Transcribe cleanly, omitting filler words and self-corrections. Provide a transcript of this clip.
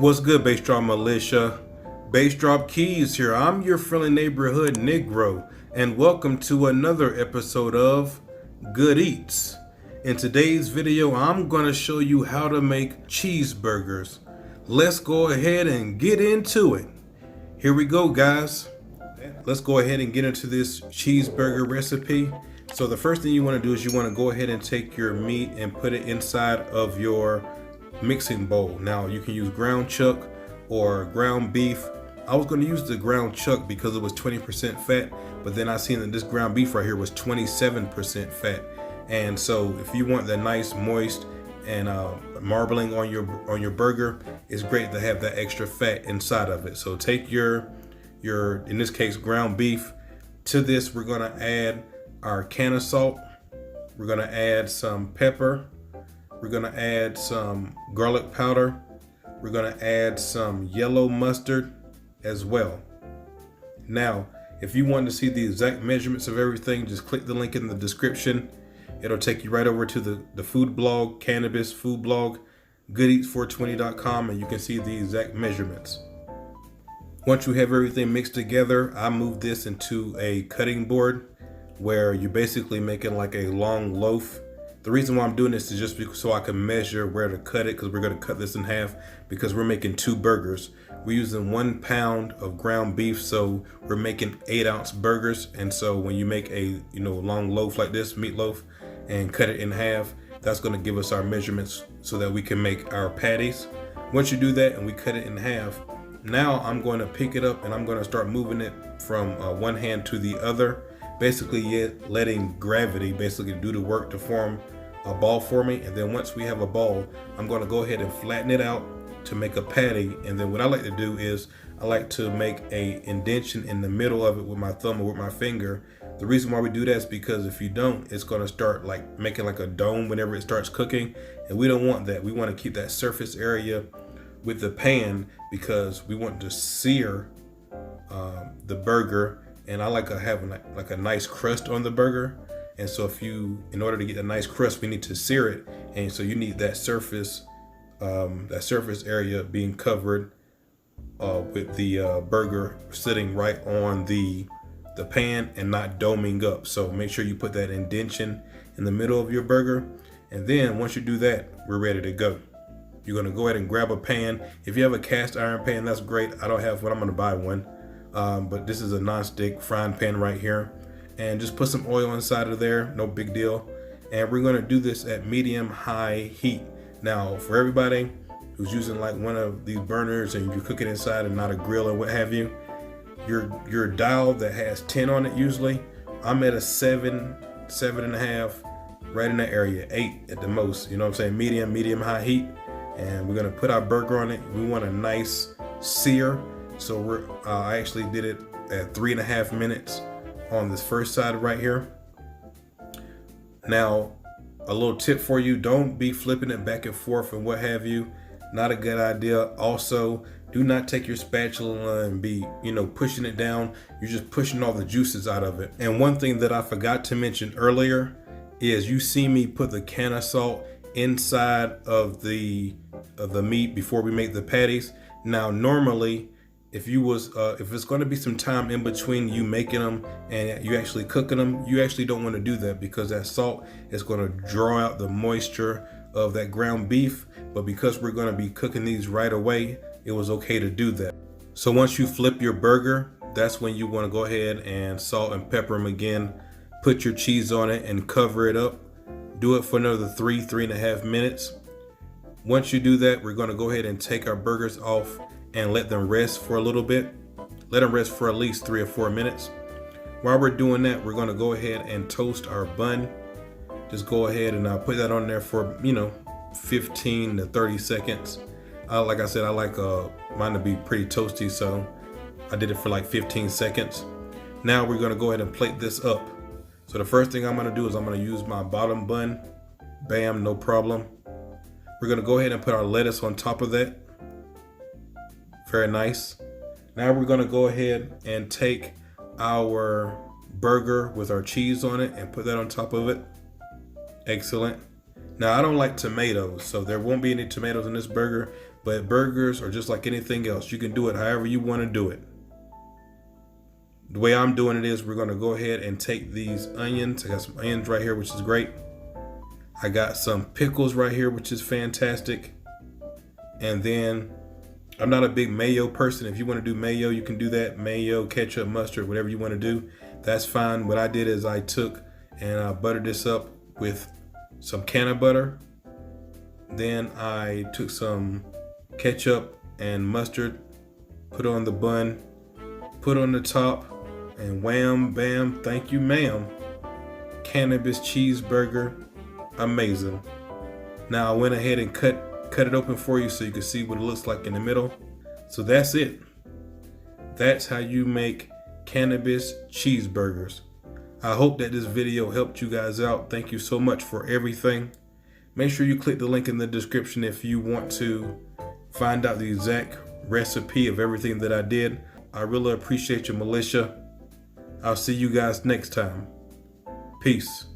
What's good, Bass Drop Militia? Bass Drop Keys here. I'm your friendly neighborhood Negro, and welcome to another episode of Good Eats. In today's video, I'm going to show you how to make cheeseburgers. Let's go ahead and get into it. Here we go, guys. Let's go ahead and get into this cheeseburger recipe. So the first thing you want to do is you want to go ahead and take your meat and put it inside of your mixing bowl. Now you can use ground chuck or ground beef. I was going to use the ground chuck because it was 20% fat, but then I seen that this ground beef right here was 27% fat. And so if you want the nice moist and marbling on your burger, it's great to have that extra fat inside of it. So take your in this case ground beef. To this we're going to add our can of salt. We're going to add some pepper. We're going to add some garlic powder. We're going to add some yellow mustard as well. Now, if you want to see the exact measurements of everything, just click the link in the description. It'll take you right over to the food blog, cannabis food blog, goodeats420.com, and you can see the exact measurements. Once you have everything mixed together, I move this into a cutting board where you're basically making like a long loaf. The reason why I'm doing this is just because so I can measure where to cut it, because we're going to cut this in half because we're making 2 burgers. We're using 1 pound of ground beef, so we're making 8-ounce burgers. And so when you make a long loaf like this, meatloaf, and cut it in half, that's going to give us our measurements so that we can make our patties. Once you do that and we cut it in half, now I'm going to pick it up and I'm going to start moving it from one hand to the other, basically letting gravity basically do the work to form a ball for me. And then once we have a ball, I'm going to go ahead and flatten it out to make a patty. And then what I like to do is I like to make a indentation in the middle of it with my thumb or with my finger. The reason why we do that is because if you don't, it's going to start like making like a dome whenever it starts cooking, and we don't want that. We want to keep that surface area with the pan because we want to sear the burger. And I like having like a nice crust on the burger. And so in order to get a nice crust, we need to sear it. And so you need that surface area being covered with the burger sitting right on the pan and not doming up. So make sure you put that indentation in the middle of your burger. And then once you do that, we're ready to go. You're gonna go ahead and grab a pan. If you have a cast iron pan, that's great. I don't have one, I'm gonna buy one. But this is a non-stick frying pan right here. And just put some oil inside of there, no big deal. And we're gonna do this at medium-high heat. Now, for everybody who's using like one of these burners and you're cooking inside and not a grill or what have you, your dial that has 10 on it usually, I'm at a 7, 7.5, right in that area, 8 at the most. You know what I'm saying? Medium-high heat. And we're gonna put our burger on it. We want a nice sear. So I actually did it at 3.5 minutes on this first side right here. Now, a little tip for you, don't be flipping it back and forth and what have you. Not a good idea. Also, do not take your spatula and be, pushing it down. You're just pushing all the juices out of it. And one thing that I forgot to mention earlier is you see me put the can of salt inside of the meat before we make the patties. Now, normally, if it's going to be some time in between you making them and you actually cooking them, you actually don't want to do that because that salt is going to draw out the moisture of that ground beef. But because we're going to be cooking these right away, it was okay to do that. So once you flip your burger, that's when you want to go ahead and salt and pepper them again. Put your cheese on it and cover it up. Do it for another 3.5 minutes. Once you do that, we're going to go ahead and take our burgers off and let them rest for a little bit. Let them rest for at least 3 or 4 minutes. While we're doing that, we're gonna go ahead and toast our bun. Just go ahead and put that on there for 15 to 30 seconds. Like I said, I like mine to be pretty toasty, so I did it for like 15 seconds. Now we're gonna go ahead and plate this up. So the first thing I'm gonna do is I'm gonna use my bottom bun. Bam, no problem. We're gonna go ahead and put our lettuce on top of that. Very nice. Now we're gonna go ahead and take our burger with our cheese on it and put that on top of it. Excellent. Now, I don't like tomatoes, so there won't be any tomatoes in this burger, but burgers are just like anything else. You can do it however you want to do it. The way I'm doing it is we're going to go ahead and take these onions. I got some onions right here, which is great. I got some pickles right here, which is fantastic. And then I'm not a big mayo person. If you want to do mayo, you can do that. Mayo, ketchup, mustard, whatever you want to do, that's fine. What I did is I took and I buttered this up with some can butter. Then I took some ketchup and mustard, put on the bun, put on the top, and wham, bam, thank you, ma'am. Cannabis cheeseburger, amazing. Now I went ahead and cut it open for you so you can see what it looks like in the middle. So that's it. That's how you make cannabis cheeseburgers. I hope that this video helped you guys out. Thank you so much for everything. Make sure you click the link in the description if you want to find out the exact recipe of everything that I did. I really appreciate your militia. I'll see you guys next time. Peace.